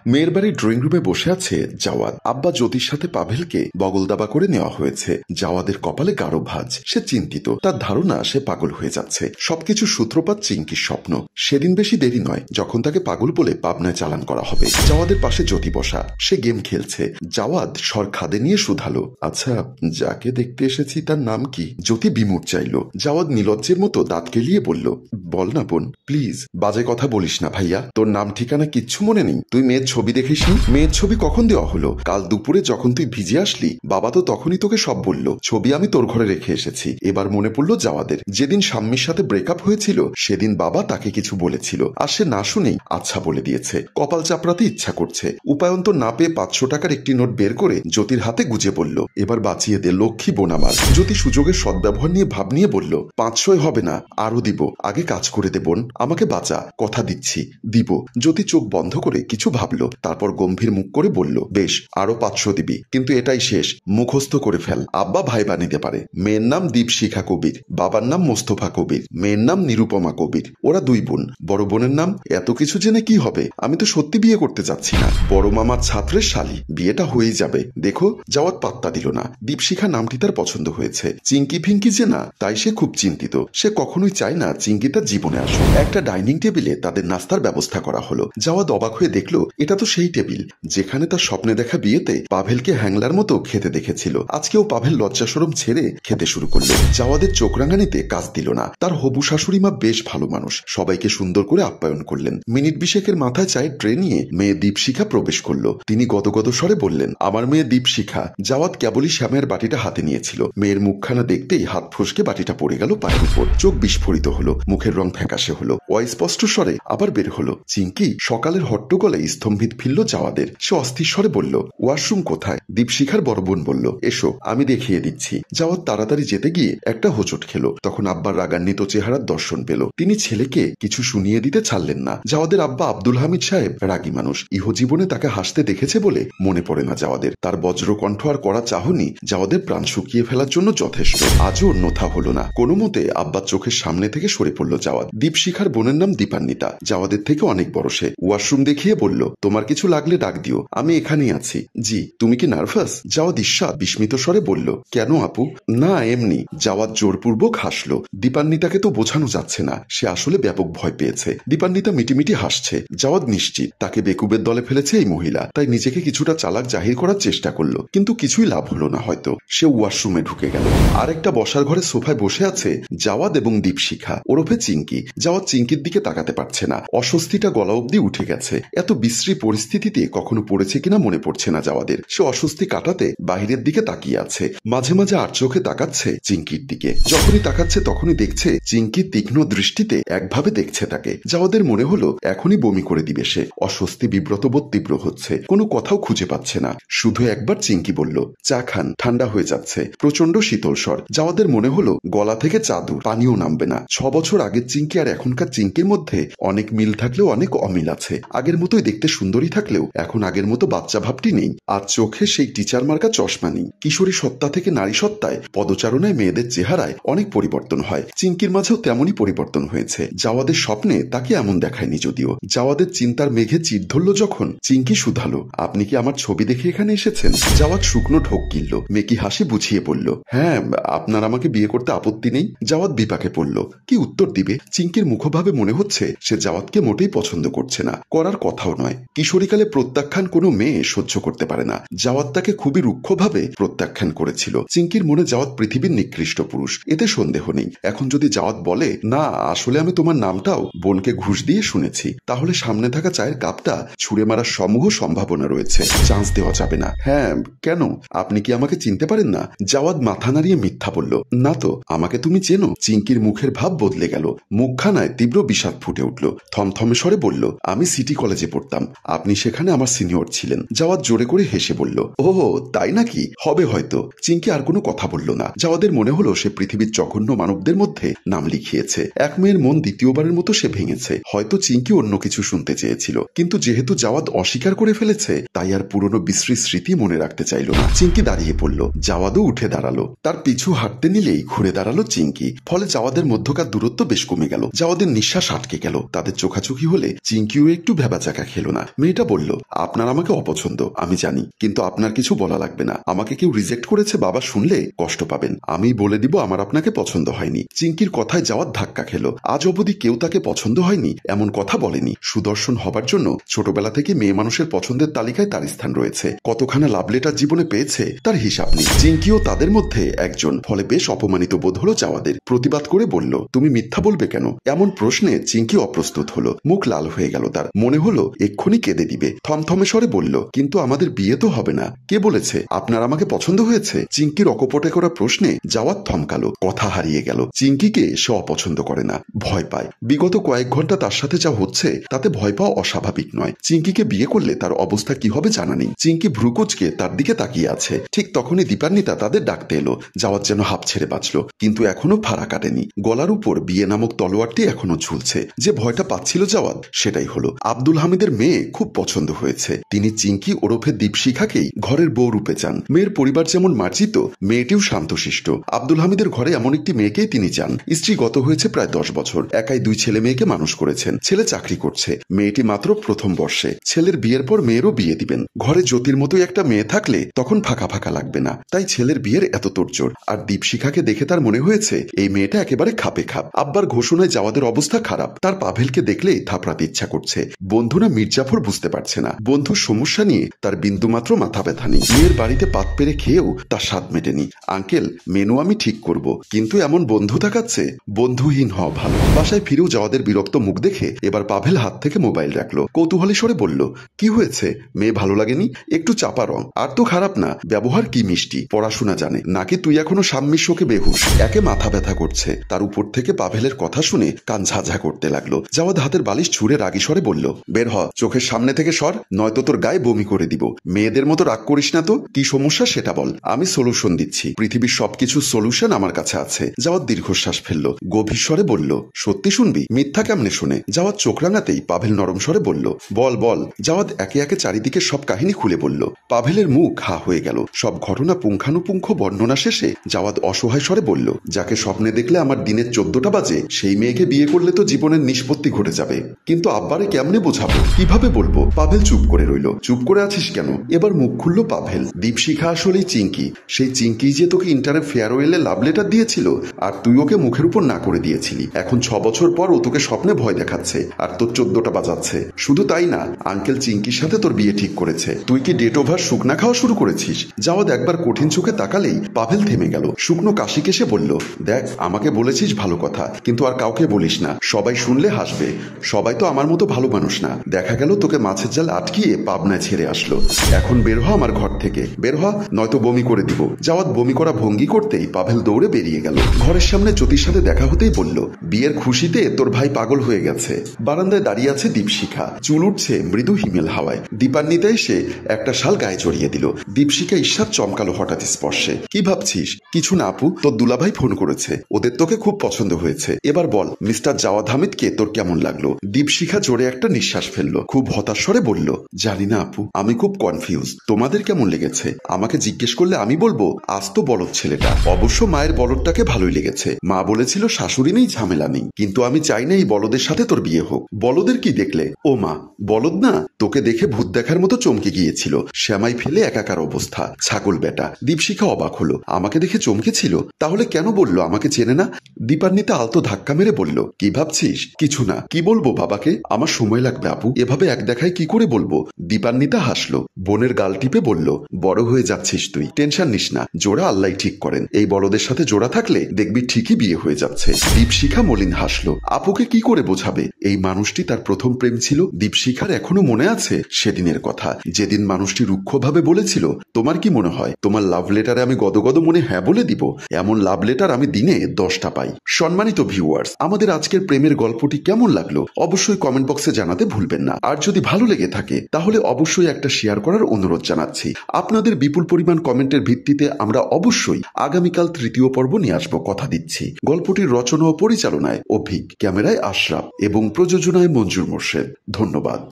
মেয়ের বাড়ির ড্রয়িং রুমে বসে আছে জাওয়াদ। আব্বা জ্যোতির সাথে পাভেলকে বগলদাবা করে নেওয়া হয়েছে। জাওয়াদের কপালে গাঢ় ভাঁজ। সে চিন্তিত, তার ধারণা সে পাগল হয়ে যাচ্ছে। সবকিছু সূত্রপাত চিঙ্কির স্বপ্ন। সেদিন বেশি দেরি নয় যখন তাকে পাগল বলে পাবনায় চালান করা হবে। জাওয়াদের পাশে জ্যোতি বসা, সে গেম খেলছে। জাওয়াদ স্বর খাদে নিয়ে শুধালো, আচ্ছা যাকে দেখতে এসেছি তার নাম কি? জ্যোতি বিমূঢ় চাইল। জাওয়াদ নিলজ্জের মতো দাঁত কেলিয়ে বলল, বল না বোন প্লিজ। বাজে কথা বলিস না ভাইয়া, তোর নাম ঠিকানা কিচ্ছু মনে নেই? তুই মেয়ের ছবি দেখিসনি? মেয়ের ছবি কখন দেওয়া হলো? কাল দুপুরে যখন তুই ভিজে আসলি বাবা তো তখনই তোকে সব বলল। ছবি আমি তোর ঘরে রেখে এসেছি। এবার মনে পড়লো জাওয়াদের, যেদিন শাম্মীর সাথে ব্রেকআপ হয়েছিল সেদিন বাবা তাকে কিছু বলেছিল, আর সে না শুনেই আচ্ছা বলে দিয়েছে। কপাল চাপড়াতে ইচ্ছা করছে। উপায়ন্তর না পেয়ে 500 টাকার একটি নোট বের করে জ্যোতির হাতে গুজে বলল, এবার বাঁচিয়ে দে লক্ষ্মী বোন আমার। জ্যোতি সুযোগের সদ্ব্যবহার নিয়ে ভাব নিয়ে বলল, 500 হবে না, আরো দিব, আগে কাজ করে দে বোন, আমাকে বাঁচা, কথা দিচ্ছি দিব। জ্যোতি চোখ বন্ধ করে কিছু ভাবলো, তারপর গম্ভীর মুখ করে বলল, বেশ আরো 500 দিবি, কিন্তু এটাই শেষ, মুখস্থ করে ফেল। আব্বা ভাই বানিতে পারে। মেয়ের নাম দীপশিখা কবির, বাবার নাম মোস্তফা কবির, মেয়ের নাম নিরুপমা কবির। ওরা 2 বোন। বড় বোনের নাম? এত কিছু জেনে কি হবে? আমি তো সত্যি বিয়ে করতে চাচ্ছি না। বড় মামার ছাত্রের শালী, বিয়েটা হয়েই যাবে। দেখো, জাওয়াদ পাত্তা দিল না। দীপশিখা নামটি তার পছন্দ হয়েছে। চিঙ্কি ফিঙ্কি যে না তাই সে খুব চিন্তিত। সে কখনোই চায় না চিঙ্কি তার জীবনে আসুক। একটা ডাইনিং টেবিলে তাদের নাস্তার ব্যবস্থা করা হলো। জাওয়াদ অবাক হয়ে দেখলো, এটা তো সেই টেবিল যেখানে তার স্বপ্নে দেখা বিয়েতে পাভেলকে হ্যাংলার মতো খেতে দেখেছিল। আজকেও পাভেল লজ্জাশরম ছেড়ে খেতে শুরু করলো। জাওয়াদের চোখ রাঙানিতে কাজ দিল না। তার হবু শাশুড়ি মা বেশ ভালো মানুষ, সবাইকে সুন্দর করে আপ্যায়ন করলেন। মিনিট 20 মাথায় চায়ের ট্রে নিয়ে মেয়ে দীপশিখা প্রবেশ করলো। তিনি গদগদ স্বরে বললেন, আমার মেয়ে দীপশিখা। জাওয়াদ কেবলই শ্যামের বাটিটা হাতে নিয়েছিল। মেয়ের মুখখানা দেখতেই হাত ফসকে বাটিটা পড়ে গেল পায়ের উপর। চোখ বিস্ফোরিত হলো, মুখের রং ফ্যাকাশে হলো। অস্পষ্ট স্বরে আবার বের হলো, চিঙ্কি। সকালের হট্টগোলে স্তম্ভিত ফিরল জাওয়াদের। সে অস্থির স্বরে বলল, ওয়াশরুম কোথায়? দীপশিখার বড় বোন বলল, এসো আমি দেখিয়ে দিচ্ছি। জাওয়াদ তাড়াতাড়ি যেতে গিয়ে একটা হোঁচট খেলো। তখন আব্বার রাগান্বিত চেহারার দর্শন পেল। তিনি ছেলেকে কিছু শুনিয়ে দিতে ছাড়লেন না। জাওয়াদের আব্বা আব্দুল হামিদ সাহেব রাগী মানুষ। ইহজীবনে তাকে হাসতে দেখেছে বলে মনে পড়ে না জাওয়াদের। তার বজ্রকণ্ঠ আর কড়া চাহনি জাওয়াদের প্রাণ শুকিয়ে ফেলার জন্য যথেষ্ট। আজও অন্যথা হলো না। কোনো মতে আব্বার চোখের সামনে থেকে সরে পড়ল জাওয়াদ। দীপশিখার বোনের নাম দীপান্বিতা, জাওয়াদের থেকে অনেক বড়। সে ওয়াশরুম দেখিয়ে বলল, তোমার কিছু লাগলে ডাক দিও, আমি এখানেই আছি। জি, তুমি কি নার্ভাস? জাওয়াদ ঈর্ষাদ বিস্মিত স্বরে বলল, কেন আপু? না এমনি। জাওয়াদ জোরপূর্বক হাসলো। দীপান্বিতাকে তো বোঝানো যাচ্ছে না, সে আসলে ব্যাপক ভয় পেয়েছে। দীপান্বিতা মিটিমিটি হাসছে। জাওয়াদ নিশ্চিত তাকে বেকুবের দলে ফেলেছে এই মহিলা, তাই নিজেকে কিছুটা চালাক জাহির করার চেষ্টা করলো, কিন্তু কিছুই লাভ হলো না। হয়তো সে ওয়াশরুমে ঢুকে গেল। আরেকটা বসার ঘরে সোফায় বসে আছে জাওয়াদ এবং দীপশিখা ওরফে চিঙ্কি। জাওয়াদ চিঙ্কির দিকে তাকাতে পারছে না। অস্বস্তিটা গলা অব্দি উঠে গেছে। এত বিশ্রী পরিস্থিতিতে কখনো পড়েছে কিনা মনে পড়ছে না জাওয়াদের। সে অস্বস্তি কাটাতে বাহিরের দিকে তাকিয়ে আছে। মাঝে মাঝে আর চোখে তাকাচ্ছে চিঙ্কির দিকে। যখনই তাকাচ্ছে তখনই দেখছে চিঙ্কি তীক্ষ্ণ দৃষ্টিতে একভাবে দেখছে তাকে। জাওয়াদের মনে হলো এখনই বমি করে দিবে সে। অস্বস্তি বিব্রতবোধ তীব্র হচ্ছে। কোনো কথাও খুঁজে পাচ্ছে না। শুধু একবার চিঙ্কি বলল, চা খান, ঠান্ডা হয়ে যাচ্ছে। প্রচন্ড শীতল স্বর। জাওয়াদের মনে হলো গলা থেকে চাদর, পানিও নামবে না। 6 বছর আগের চিঙ্কি আর এখনকার চিঙ্কির মধ্যে অনেক মিল থাকলেও অনেক অমিল আছে। আগের মতোই দেখতে সুন্দরী থাকলেও এখন আগের মতো বাচ্চা ভাবটি নেই। আর চোখে সেই টিচার মার্কা চশমা নেই। কিশোরী সত্তা থেকে নারী সত্তায়, পদচারণায় মেয়েদের চেহারায় অনেক পরিবর্তন হয়। চিঙ্কির মাঝেও তেমনই পরিবর্তন হয়েছে। জাওয়াদের স্বপ্নে তাকে এমন দেখায়নি যদিও। জাওয়াদের চিন্তার মেঘে চির ধরল যখন চিঙ্কি শুধালো, আপনি কি আমার ছবি দেখে এখানে এসেছেন? জাওয়াদ শুকনো ঢোক গিলল। মেকি হাসি বুঝিয়ে বলল, হ্যাঁ, আপনার আমাকে বিয়ে করতে আপত্তি নেই? জাওয়াদ বিপাকে পড়ল। কি উত্তর দিবে? চিঙ্কির মুখভাবে মনে হচ্ছে সে জাওয়াদকে মোটেই পছন্দ করছে না, করার কথাও নয়। কিশোরীকালে প্রত্যাখ্যান কোনো মেয়ে সহ্য করতে পারে না। জাওয়াদ তাকে খুবই রুক্ষভাবে প্রত্যাখ্যান করেছিল। চিঙ্কির মনে জাওয়াদ পৃথিবীর নিকৃষ্ট পুরুষ, এতে সন্দেহ নেই। এখন যদি জাওয়াদ বলে, না আসলে আমি তোমার নামটাও বোনকে ঘুষ দিয়ে শুনেছি, তাহলে সামনে থাকা চায়ের কাপটা ছুঁড়ে মারার সমূহ সম্ভাবনা রয়েছে। চান্স দেওয়া যাবে না। হ্যাঁ, কেন? আপনি কি আমাকে চিনতে পারেন না? জাওয়াদ মাথা নাড়িয়ে মিথ্যা বলল, না তো। আমাকে তুমি চেনো? চিঙ্কির মুখের ভাব বদলে গেল। মুখখানায় তীব্র বিষাদ ফুটে উঠল। থমথমে স্বরে বলল, আমি সিটি কলেজে পড়তাম, আপনি সেখানে আমার সিনিয়র ছিলেন। জাওয়াদ জোরে করে হেসে বলল, ও তাই নাকি? হবে হয়তো। চিঙ্কি আর কোনো কথা বলল না। জাওয়াদের মনে হলো সে পৃথিবীর জঘন্য মানবদের মধ্যে নাম লিখিয়েছে। এক মেয়ের মন দ্বিতীয়বারের মতো সে ভেঙেছে। হয়তো চিঙ্কি অন্য কিছু শুনতে চেয়েছিল, কিন্তু যেহেতু জাওয়াদ অস্বীকার করে ফেলেছে তাই আর পুরনো বিশ্রী স্মৃতি মনে রাখতে চাইল না। চিঙ্কি দাঁড়িয়ে পড়ল। জাওয়াদও উঠে দাঁড়ালো। তার পিছু হাঁটতে নিলেই ঘুরে দাঁড়ালো চিঙ্কি। ফলে জাওয়াদের মধ্যকার দূরত্ব বেশ কমে গেল। জাওয়াদের নিঃশ্বাস আটকে গেল। তাদের চোখাচোখি হলে চিঙ্কিও একটু ভেবাচাকা খেল না। মেয়েটা বলল, আপনার আমাকে অপছন্দ আমি জানি, কিন্তু আপনার কিছু বলা লাগবে না। আমাকে কেউ রিজেক্ট করেছে বাবা শুনলে কষ্ট পাবেন। আমি বলে দিব আমার আপনাকে পছন্দ হয়নি। চিঙ্কির কথায় যাওয়ার ধাক্কা খেলো। আজ অবধি কেউ তাকে পছন্দ হয়নি এমন কথা বলেনি। সুদর্শন হবার জন্য ছোটবেলা থেকে মেয়ে মানুষের পছন্দের তালিকায় তার স্থান রয়েছে। কতখানা লাভ লেটার জীবনে পেয়েছে তার হিসাব নেই। চিঙ্কিও তাদের মধ্যে একজন। ফলে বেশ অপমানিত বোধ হলো যাওয়াদের। প্রতিবাদ করে বলল, তুমি মিথ্যা বলবে কেন? এমন প্রশ্নে চিঙ্কি অপ্রস্তুত হলো। মুখ লাল হয়ে গেল তার। মনে হলো এক্ষুনি কেঁদে দিবে। থমথমে স্বরে বলল, কিন্তু আমাদের বিয়ে তো হবে না। কে বলেছে আপনার আমাকে পছন্দ হয়েছে? চিঙ্কির অকপটে করা প্রশ্নে যাওয়ার থমকালো। কথা হারিয়ে গেল। চিঙ্কিকে সে অপছন্দ করে না, ভয় পায়। বিগত কয়েক ঘন্টা তার সাথে যা হচ্ছে তাতে ভয় পাওয়া অস্বাভাবিক নয়। চিঙ্কিকে বিয়ে করলে তার অবস্থা কি হবে জানা নেই। চিঙ্কি ভ্রুকুচকে তার দিকে তাকিয়ে আছে। ঠিক তখনই দীপান্বিতা তাদের ডাকতে এলো। যাওয়ার যেন হাঁপ ছেড়ে বাঁচল, কিন্তু এখনো ফাড়া কাটেনি। গলার উপর বিয়ে নামক তলোয়ারটি এখনো ঝুলছে। যে ভয়টা পাচ্ছিল যাওয়াত সেটাই হলো, আব্দুল হামিদের মেয়ে খুব পছন্দ হয়েছে। তিনি চিঙ্কি ওরফে দীপশিখাকেই ঘরের বউ রূপে চান। মেয়ের পরিবার যেমন মার্জিত, মেয়েটিও শান্তশিষ্ট। আব্দুল হামিদের ঘরে এমন একটি মেয়েকেই তিনি চান। স্ত্রী গত হয়েছে প্রায় 10 বছর। একাই 2 ছেলে মেয়েকে মানুষ করেছেন। ছেলে চাকরি করছে, মেয়েটি মাত্র প্রথম বর্ষে। ছেলের বিয়ের পর মেয়েরও বিয়ে দিবেন। ঘরে জ্যোতির মতোই একটা মেয়ে থাকলে তখন ফাঁকা ফাঁকা লাগবে না। তাই ছেলের বিয়ের এত তোড়জোড়। আর দীপশিখাকে দেখে তার মনে হয়েছে এই মেয়েটা একেবারে খাপে খাপ। আব্বার ঘোষণায় যাওয়াদের অবস্থা খারাপ। তার পাভেলকে দেখলেই থাপড়াতে ইচ্ছা করছে। বন্ধু না মির্জাফর বুঝতে পারছে না। বন্ধুর সমস্যা নিয়ে তার বিন্দুমাত্র মাথা ব্যথা নেই। মেয়ের বাড়িতে পাত পেরে খেয়েও তার স্বাদ মেটেনি। আঙ্কেল, মেনু আমি ঠিক করব, কিন্তু এমন বন্ধু থাকাচ্ছে বন্ধুহীন হওয়া ভালো। বাসায় ফিরেও যাওয়াদের বিরক্ত মুখ দেখে এবার পাভেল হাত থেকে মোবাইল রাখলো। কৌতূহলী স্বরে বলল, কি হয়েছে? মেয়ে ভালো লাগেনি? একটু চাপা রং, আর তো খারাপ না, ব্যবহার কি মিষ্টি, পড়াশোনা জানে। নাকি তুই এখনো সাম্মির শোকে বেহুশ? একে মাথা ব্যথা করছে। তার উপর থেকে পাভেলের কথা শুনে কান ঝাঝা করতে লাগলো। যাওয়াদ হাতের বালিশ ছুঁড়ে রাগী স্বরে বলল, বের হ, চোখের সামনে থেকে সর, নয়তো তোর গায়ে বমি করে দিব। মেয়েদের মতো রাগ করিস না তো। কি সমস্যা সেটা বল, আমি সলিউশন দিচ্ছি। পৃথিবীর সবকিছু সলিউশন আমার কাছে আছে। যাওয়াদ দীর্ঘশ্বাস ফেলল। গভীর স্বরে বলল, সত্যি শুনবি? মিথ্যা কেমনে শুনে? যাওয়াদ চোখ রাঙাতেই পাভেল নরম স্বরে বলল, বল বল। যাওয়াদ একে একে চারিদিকে সব কাহিনী খুলে বলল। পাভেলের মুখ হা হয়ে গেল। সব ঘটনা পুঙ্খানুপুঙ্খ বর্ণনা শেষে যাওয়াদ অসহায় স্বরে বলল, যাকে স্বপ্নে দেখলে আমার দিনের 14টা বাজে, সেই মেয়েকে বিয়ে করলে তো জীবনের নিষ্পত্তি ঘটে যাবে। কিন্তু আব্বারে কেমনে বোঝাবো, কিভাবে বলবো? পাভেল চুপ করে রইল। চুপ করে আছিস কেন? এবার মুখ খুলল পাভেল। দীপশিখা আসলেই চিঙ্কি। সেই চিঙ্কি যে তোকে ইন্টারে ফেয়ারওয়েলে লাভ লেটার দিয়েছিল, আর তুই ওকে মুখের উপর না করে দিয়েছিলি। এখন 6 বছর পর ও তোকে স্বপ্নে ভয় দেখাচ্ছে, আর তোর 14টা বাজাচ্ছে। শুধু তাই না, আঙ্কেল চিঙ্কির সাথে তোর বিয়ে ঠিক করেছে। তুই কি ডেট ওভার শুকনা খাওয়া শুরু করেছিস? যাওয়াদ একবার কঠিন চোখে তাকালেই পাভেল থেমে গেল। শুকনো কাশি কেসে বলল, দেখ, আমাকে বলেছিস ভালো কথা, কিন্তু আর কাউকে বলিস না। সবাই শুনলে হাসবে। সবাই তো আমার মতো ভালো মানুষ না। দেখা গেল তোকে মাছের জাল আটকিয়ে পাবনায় ছেড়ে আসলো। এখন বের হ আমার ঘর থেকে, বের হ, নয়তো বমি করে দিব। যাওয়াদ বমি করা ভঙ্গি করতেই পাভেল দৌড়ে বেরিয়ে গেল। ঘরের সামনে জ্যোতির সাথে দেখা হতেই বলল, বিয়ের খুশিতে তোর ভাই পাগল হয়ে গেছে। বারান্দায় দাঁড়িয়ে আছে দীপশিখা। চুল উঠছে মৃদু হিমেল হাওয়ায়। দীপান্বিতা এসে একটা শাল গায়ে জড়িয়ে দিল। দীপশিখা ঈর্ষাদ চমকালো হঠাৎ স্পর্শে। কি ভাবছিস? কিছু না আপু, তোর দুলাভাই ফোন করেছে। ওদের তোকে খুব পছন্দ হয়েছে। এবার বল, মিস্টার জাওয়াদ হামিদকে তোর কেমন লাগলো? দীপশিখা জোরে একটা নিঃশ্বাস ফেললো। খুব হতাশ স্বরে বলল, জানি না আপু, আমি খুব কনফিউজ। তোমাদের কেমন লেগেছে? আমাকে জিজ্ঞেস করলে আমি বলবো, আজ তো বলদ ছেলেটা। অবশ্য মায়ের বলদটাকে ভালোই লেগেছে। মা বলেছিল শাশুড়ি নেই, ঝামেলা নেই। কিন্তু আমি চাই না এই বলদের সাথে তোর বিয়ে হোক। বলদের কি দেখলে? ও মা, বলদ না, তোকে দেখে ভূত দেখার মতো চমকে গিয়েছিল। শ্যামাই ফেলে একাকার অবস্থা, ছাগল বেটা। দীপশিখা অবাক হলো। আমাকে দেখে চমকেছিল? তাহলে কেন বললো আমাকে চেনে না? দীপান্বিতা আলতো ধাক্কা মেরে বলল, কি ভাবছিস? কিছু না। কি বলবো বাবাকে? আমার সময় লাগবে আপু, এভাবে এক দেখায় কি করে বলবো? দীপান্বিতা হাসলো। বোনের গাল টিপে বলল, বড় হয়ে যাচ্ছিস তুই, টেনশন নিস না। জোড়া আল্লাহ ঠিক করেন। এই বলদের সাথে জোড়া থাকলে দেখবি ঠিকই বিয়ে হয়ে যাচ্ছে। দীপশিখা মলিন হাসলো। আপুকে কি করে বোঝাবে এই মানুষটি তার প্রথম প্রেম ছিল? দীপশিখার এখনো মনে আছে সেদিনের কথা, যেদিন মানুষটি রুক্ষভাবে বলেছিল, তোমার কি মনে হয় তোমার লাভ লেটারে আমি গদগদ মনে হ্যাঁ বলে দিব? এমন লাভ লেটার আমি দিনে 10টা পাই। সম্মানিত ভিউয়ার্স, আমাদের আজকের প্রেমের গল্পটি কেমন লাগলো অবশ্যই কমেন্ট বক্সে জানাতে ভুলবেন না। আর যদি ভালো লেগে থাকে তাহলে অবশ্যই একটা শেয়ার করার অনুরোধ জানাচ্ছি। আপনাদের বিপুল পরিমাণ কমেন্টের ভিত্তিতে আমরা অবশ্যই আগামীকাল 3য় পর্ব নিয়ে আসবো, কথা দিচ্ছি। গল্পটির রচনা ও পরিচালনায় অভিক, ক্যামেরায় আশরাফ এবং প্রযোজনায় মঞ্জুর মোর্শেদ। ধন্যবাদ।